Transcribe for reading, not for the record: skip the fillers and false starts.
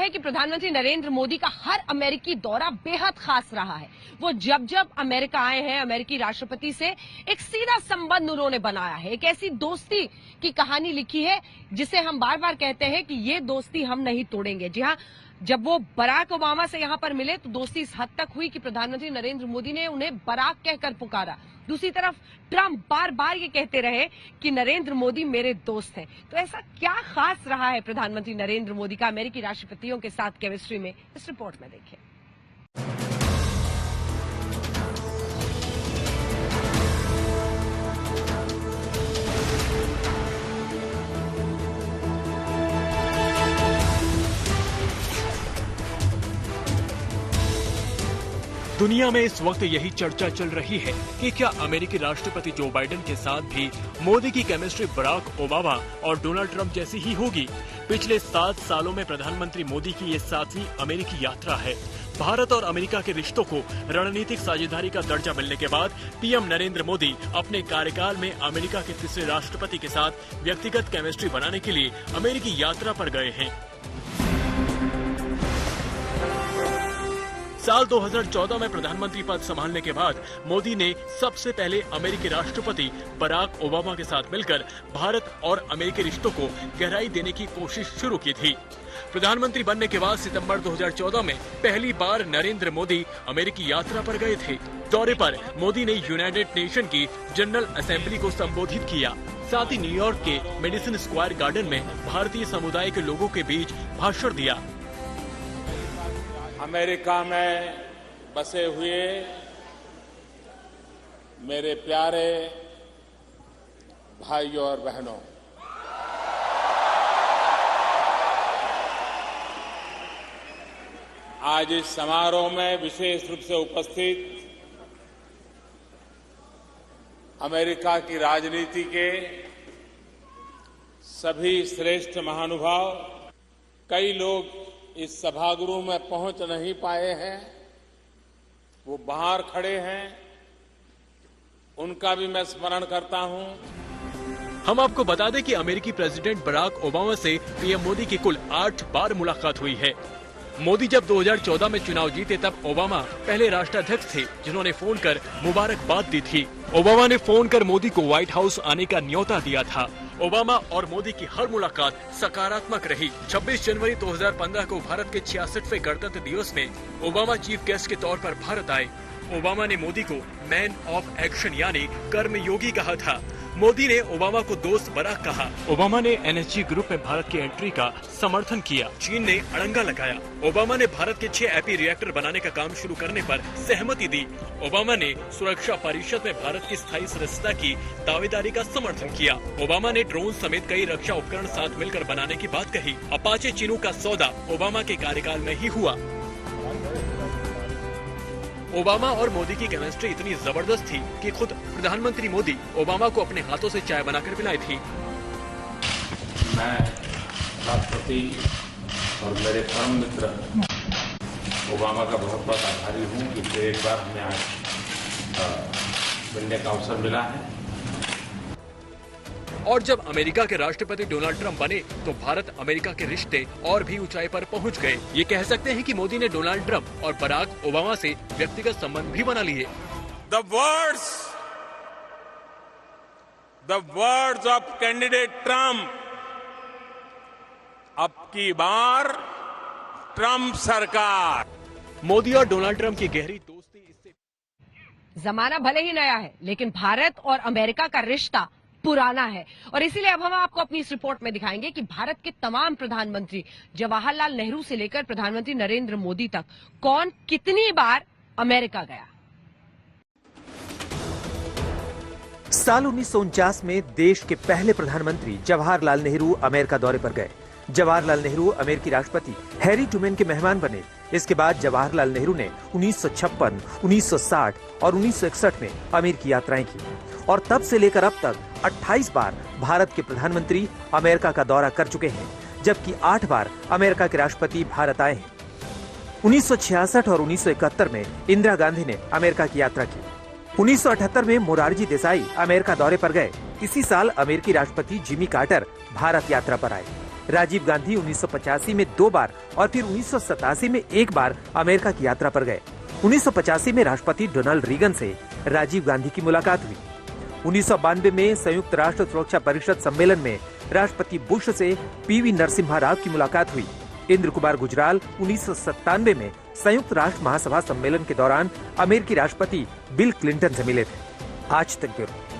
है कि प्रधानमंत्री नरेंद्र मोदी का हर अमेरिकी दौरा बेहद खास रहा है। वो जब जब अमेरिका आए हैं, अमेरिकी राष्ट्रपति से एक सीधा संबंध उन्होंने बनाया है, एक ऐसी दोस्ती की कहानी लिखी है जिसे हम बार बार कहते हैं कि ये दोस्ती हम नहीं तोड़ेंगे। जी हाँ, जब वो बराक ओबामा से यहां पर मिले तो दोस्ती इस हद तक हुई कि प्रधानमंत्री नरेंद्र मोदी ने उन्हें बराक कहकर पुकारा। दूसरी तरफ ट्रंप बार बार ये कहते रहे कि नरेंद्र मोदी मेरे दोस्त हैं। तो ऐसा क्या खास रहा है प्रधानमंत्री नरेंद्र मोदी का अमेरिकी राष्ट्रपतियों के साथ केमिस्ट्री में, इस रिपोर्ट में देखिए। दुनिया में इस वक्त यही चर्चा चल रही है कि क्या अमेरिकी राष्ट्रपति जो बाइडेन के साथ भी मोदी की केमिस्ट्री बराक ओबामा और डोनाल्ड ट्रंप जैसी ही होगी। पिछले 7 सालों में प्रधानमंत्री मोदी की ये 7वीं अमेरिकी यात्रा है। भारत और अमेरिका के रिश्तों को रणनीतिक साझेदारी का दर्जा मिलने के बाद पीएम नरेंद्र मोदी अपने कार्यकाल में अमेरिका के तीसरे राष्ट्रपति के साथ व्यक्तिगत केमिस्ट्री बनाने के लिए अमेरिकी यात्रा पर गए हैं। साल 2014 में प्रधानमंत्री पद संभालने के बाद मोदी ने सबसे पहले अमेरिकी राष्ट्रपति बराक ओबामा के साथ मिलकर भारत और अमेरिकी रिश्तों को गहराई देने की कोशिश शुरू की थी। प्रधानमंत्री बनने के बाद सितंबर 2014 में पहली बार नरेंद्र मोदी अमेरिकी यात्रा पर गए थे। दौरे पर मोदी ने यूनाइटेड नेशन की जनरल असेंबली को संबोधित किया। साथ ही न्यूयॉर्क के मेडिसन स्क्वायर गार्डन में भारतीय समुदाय के लोगों के बीच भाषण दिया। अमेरिका में बसे हुए मेरे प्यारे भाइयों और बहनों, आज इस समारोह में विशेष रूप से उपस्थित अमेरिका की राजनीति के सभी श्रेष्ठ महानुभाव, कई लोग इस सभागृह में पहुंच नहीं पाए हैं, वो बाहर खड़े हैं, उनका भी मैं स्मरण करता हूं। हम आपको बता दें कि अमेरिकी प्रेसिडेंट बराक ओबामा से पीएम मोदी की कुल 8 बार मुलाकात हुई है। मोदी जब 2014 में चुनाव जीते तब ओबामा पहले राष्ट्राध्यक्ष थे जिन्होंने फोन कर मुबारकबाद दी थी। ओबामा ने फोन कर मोदी को व्हाइट हाउस आने का न्योता दिया था। ओबामा और मोदी की हर मुलाकात सकारात्मक रही। 26 जनवरी 2015 को भारत के 66वें गणतंत्र दिवस में ओबामा चीफ गेस्ट के तौर पर भारत आए। ओबामा ने मोदी को मैन ऑफ एक्शन यानी कर्मयोगी कहा था। मोदी ने ओबामा को दोस्त बराक कहा। ओबामा ने एनएसजी ग्रुप में भारत की एंट्री का समर्थन किया। चीन ने अड़ंगा लगाया। ओबामा ने भारत के 6 एपी रिएक्टर बनाने का काम शुरू करने पर सहमति दी। ओबामा ने सुरक्षा परिषद में भारत की स्थायी सदस्यता की दावेदारी का समर्थन किया। ओबामा ने ड्रोन समेत कई रक्षा उपकरण साथ मिलकर बनाने की बात कही। अपाचे चिनूक का सौदा ओबामा के कार्यकाल में ही हुआ। ओबामा और मोदी की केमिस्ट्री इतनी जबरदस्त थी कि खुद प्रधानमंत्री मोदी ओबामा को अपने हाथों से चाय बनाकर पिलाई थी। मैं राष्ट्रपति और मेरे परम मित्र ओबामा का बहुत बहुत आभारी हूं कि फिर एक बार हमें आज मिलने का अवसर मिला है। और जब अमेरिका के राष्ट्रपति डोनाल्ड ट्रंप बने तो भारत अमेरिका के रिश्ते और भी ऊंचाई पर पहुंच गए। ये कह सकते हैं कि मोदी ने डोनाल्ड ट्रंप और बराक ओबामा से व्यक्तिगत संबंध भी बना लिए। The words of candidate Trump, अब की बार ट्रंप सरकार। मोदी और डोनाल्ड ट्रंप की गहरी दोस्ती इससे जमाना भले ही नया है लेकिन भारत और अमेरिका का रिश्ता पुराना है। और इसीलिए अब हम आपको अपनी इस रिपोर्ट में दिखाएंगे कि भारत के तमाम प्रधानमंत्री, जवाहरलाल नेहरू से लेकर प्रधानमंत्री नरेंद्र मोदी तक, कौन कितनी बार अमेरिका गया। साल 1949 में देश के पहले प्रधानमंत्री जवाहरलाल नेहरू अमेरिका दौरे पर गए। जवाहरलाल नेहरू अमेरिकी राष्ट्रपति हैरी ट्रूमैन के मेहमान बने। इसके बाद जवाहरलाल नेहरू ने 1956, 1960 और 1961 में अमेरिकी यात्राएं की और तब से लेकर अब तक 28 बार भारत के प्रधानमंत्री अमेरिका का दौरा कर चुके हैं, जबकि 8 बार अमेरिका के राष्ट्रपति भारत आए हैं। 1966 और 1971 में इंदिरा गांधी ने अमेरिका की यात्रा की। 1978 में मोरारजी देसाई अमेरिका दौरे पर गए। इसी साल अमेरिकी राष्ट्रपति जिमी कार्टर भारत यात्रा पर आए। राजीव गांधी 1985 में 2 बार और फिर 1987 में 1 बार अमेरिका की यात्रा पर गए। 1985 में राष्ट्रपति डोनाल्ड रीगन से राजीव गांधी की मुलाकात हुई। 1992 में संयुक्त राष्ट्र सुरक्षा परिषद सम्मेलन में राष्ट्रपति बुश से पीवी नरसिम्हा राव की मुलाकात हुई। इंद्र कुमार गुजराल 1997 में संयुक्त राष्ट्र महासभा सम्मेलन के दौरान अमेरिकी राष्ट्रपति बिल क्लिंटन से मिले थे। आज तक ब्यूरो।